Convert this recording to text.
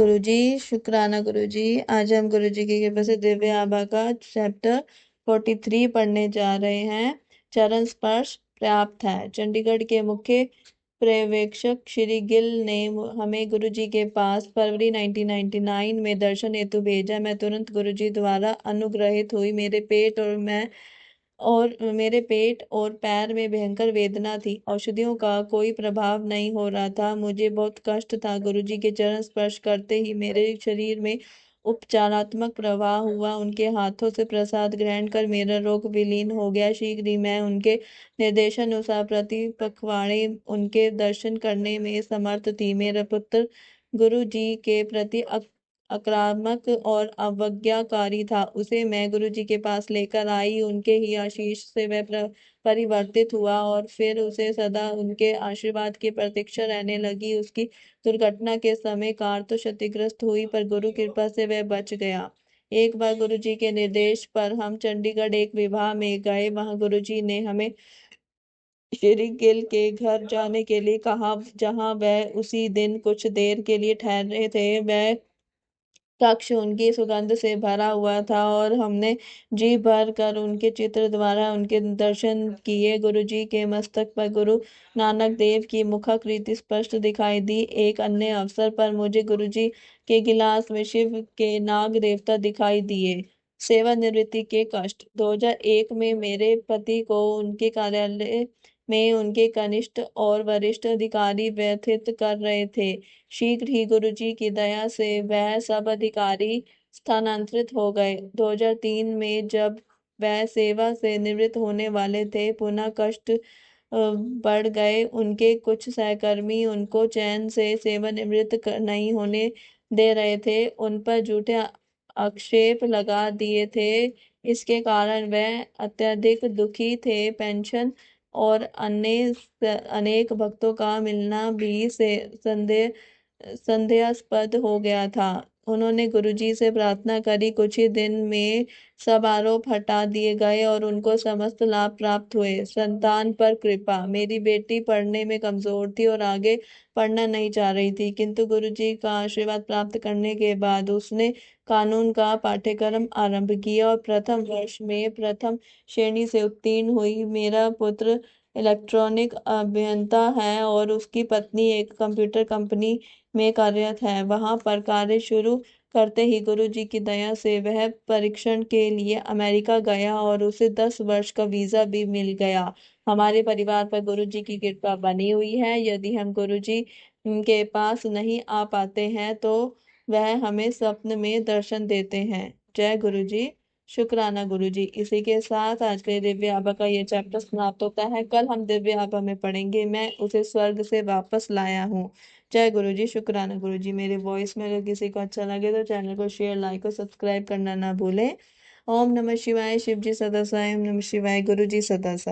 गुरुजी, शुक्राना गुरुजी। आज हम गुरुजी की कृपा से दिव्य आभा का चैप्टर 43 पढ़ने जा रहे हैं। चरण स्पर्श प्राप्त है। चंडीगढ़ के मुख्य पर्यवेक्षक श्री गिल ने हमें गुरुजी के पास फरवरी 1999 में दर्शन हेतु भेजा। मैं तुरंत गुरुजी द्वारा अनुग्रहित हुई। मेरे पेट और पैर में भयंकर वेदना थी। औषधियों का कोई प्रभाव नहीं हो रहा था। मुझे बहुत कष्ट था। गुरुजी के चरण स्पर्श करते ही मेरे शरीर में उपचारात्मक प्रवाह हुआ। उनके हाथों से प्रसाद ग्रहण कर मेरा रोग विलीन हो गया। शीघ्र ही मैं उनके निर्देशानुसार प्रति पखवाड़े उनके दर्शन करने में समर्थ थी। मेरा पुत्र गुरु जी के प्रति आक्रामक और अवज्ञाकारी था। उसे मैं गुरु जी के पास लेकर आई। उनके ही आशीष से वह परिवर्तित हुआ और फिर उसे सदा उनके आशीर्वाद की प्रतीक्षा रहने लगी। उसकी दुर्घटना के समय कार तो क्षतिग्रस्त हुई, पर गुरु कृपा से वह बच गया। एक बार गुरु जी के निर्देश पर हम चंडीगढ़ एक विवाह में गए। वहां गुरु जी ने हमें श्री गिल के घर जाने के लिए कहा, जहां वह उसी दिन कुछ देर के लिए ठहरे थे। वह कक्ष उनकी सुगंध से भरा हुआ था और हमने जी भर कर उनके चित्र द्वारा उनके दर्शन किए। गुरु जी के मस्तक पर गुरु नानक देव की मुखाकृति स्पष्ट दिखाई दी। एक अन्य अवसर पर मुझे गुरु जी के गिलास में शिव के नाग देवता दिखाई दिए। सेवानिवृत्ति के कष्ट। 2001 में मेरे पति को उनके कार्यालय में उनके कनिष्ठ और वरिष्ठ अधिकारी व्यथित कर रहे थे। शीघ्र ही गुरुजी की दया से वह सब अधिकारी स्थानांतरित हो गए। 2003 में जब वह सेवा से निवृत्त होने वाले थे, पुनः कष्ट बढ़ गए। उनके कुछ सहकर्मी उनको चैन से सेवानिवृत्त नहीं होने दे रहे थे। उन पर झूठे आक्षेप लगा दिए थे। इसके कारण वह अत्यधिक दुखी थे। पेंशन और अन्य अनेक भक्तों का मिलना भी से संदेहास्पद हो गया था। उन्होंने गुरुजी से प्रार्थना करी। कुछ ही दिन में सब आरोप हटा दिए गए और उनको समस्त लाभ प्राप्त हुए। संतान पर कृपा। मेरी बेटी पढ़ने में कमजोर थी और आगे पढ़ना नहीं चाह रही थी, किंतु गुरुजी का आशीर्वाद प्राप्त करने के बाद उसने कानून का पाठ्यक्रम आरंभ किया और प्रथम वर्ष में प्रथम श्रेणी से उत्तीर्ण हुई। मेरा पुत्र इलेक्ट्रॉनिक अभियंता है और उसकी पत्नी एक कंप्यूटर कंपनी में कार्यरत है। वहां पर कार्य शुरू करते ही गुरु जी की दया से वह परीक्षण के लिए अमेरिका गया और उसे 10 वर्ष का वीजा भी मिल गया। हमारे परिवार पर गुरु जी की कृपा बनी हुई है। यदि हम गुरु जी के पास नहीं आ पाते हैं तो वह हमें स्वप्न में दर्शन देते हैं। जय गुरु जी, शुक्राना गुरु जी। इसी के साथ आज के दिव्य आभा का ये चैप्टर समाप्त होता है। कल हम दिव्य आभा में पढ़ेंगे, मैं उसे स्वर्ग से वापस लाया हूँ। जय गुरु जी, शुक्राना गुरु जी। मेरे वॉइस में अगर किसी को अच्छा लगे तो चैनल को शेयर, लाइक और सब्सक्राइब करना ना भूलें। ओम नमः शिवाय। शिव जी सदा सहाय। ओम नमः शिवाय। गुरु जी सदा सहाय।